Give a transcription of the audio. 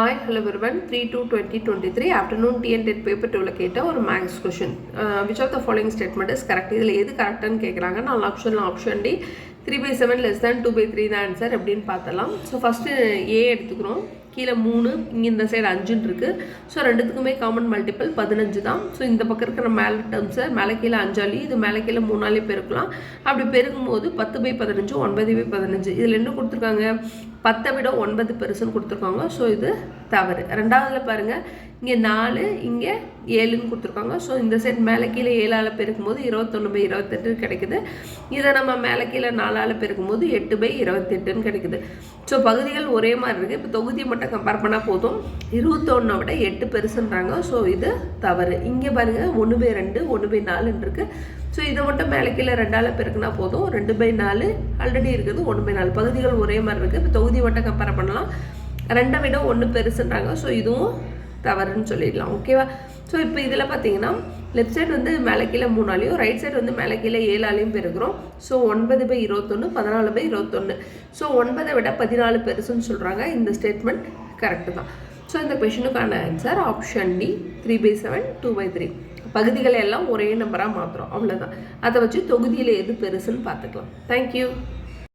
Hi, hello everyone. 3/2/2023 afternoon TNT paper 2 கேட்ட ஒரு maths question. Which of the following statement is correct? இதில் எது கரெக்டானு கேட்குறாங்க. நான் ஆப்ஷன் டி 3/7 less than 2/3 தான் ஆன்சர் எப்படின்னு பார்த்தலாம். ஸோ ஃபஸ்ட்டு ஏ எடுத்துக்கிறோம். கீழே 3, இங்கே இந்த சைடு 5 இருக்குது. ஸோ ரெண்டுத்துக்குமே காமன் மல்டிபிள் 15 தான். ஸோ இந்த பக்கம் இருக்கிற மேலே டேர்ம்ஸை மேலே கீழே 5 இது மேலே கீழே 3 பெருக்கலாம். அப்படி பெருக்கும் போது 10/15 9/15 இதில் என்ன கொடுத்துருக்காங்க, 10 விட 9 பெருசுன்னு கொடுத்துருக்காங்க. ஸோ இது தவறு. ரெண்டாவதுல பாருங்கள், இங்கே 4 இங்கே 7ன்னு கொடுத்துருக்காங்க. ஸோ இந்த சைடு மேலே கீழே 7ஆல் பெருக்கும்போது 21/28 கிடைக்குது. இதை நம்ம மேலே கீழே 4ஆல் பெருக்கும்போது 8/28ன்னு கிடைக்குது. ஸோ பகுதிகள் ஒரே மாதிரி இருக்குது. இப்போ தொகுதியை மட்டும் கம்பேர் பண்ணால் போதும். 21 விட 8 பெருசுன்றாங்க. ஸோ இது தவறு. இங்கே பாருங்கள் 1/2 1/4 இருக்குது. ஸோ இதை மட்டும் மேலே கீழே 2ஆல் பெருக்குனா போதும். 2/4 ஆல்ரெடி இருக்குது 1/4. பகுதிகள் ஒரே மாதிரி இருக்குது. இப்போ தொகுதி மட்டும் கம்பேர் பண்ணலாம். 2 விட 1 பெருசுன்றாங்க. ஸோ இதுவும் தவறுன்னு சொல்லிடலாம். ஓகேவா? ஸோ இப்போ இதில் பார்த்தீங்கன்னா லெஃப்ட் சைடு வந்து மேலே கீழே 3ஆலையும் ரைட் சைடு வந்து மேலே கீழே 7ஆலையும் பெருக்கிறோம். ஸோ 9/21 14/21. ஸோ 9 விட 14 பெருசுன்னு சொல்கிறாங்க. இந்த ஸ்டேட்மெண்ட் கரெக்டு தான். ஸோ இந்த கொஷினுக்கான ஆன்சர் ஆப்ஷன் டி 3/7 2/3. பகுதிகளை எல்லாம் ஒரே நம்பராக மாற்றுறோம், அவ்வளோதான். அதை வச்சு தொகுதியில் எது பெருசுன்னு பார்த்துக்கலாம். தேங்க்யூ.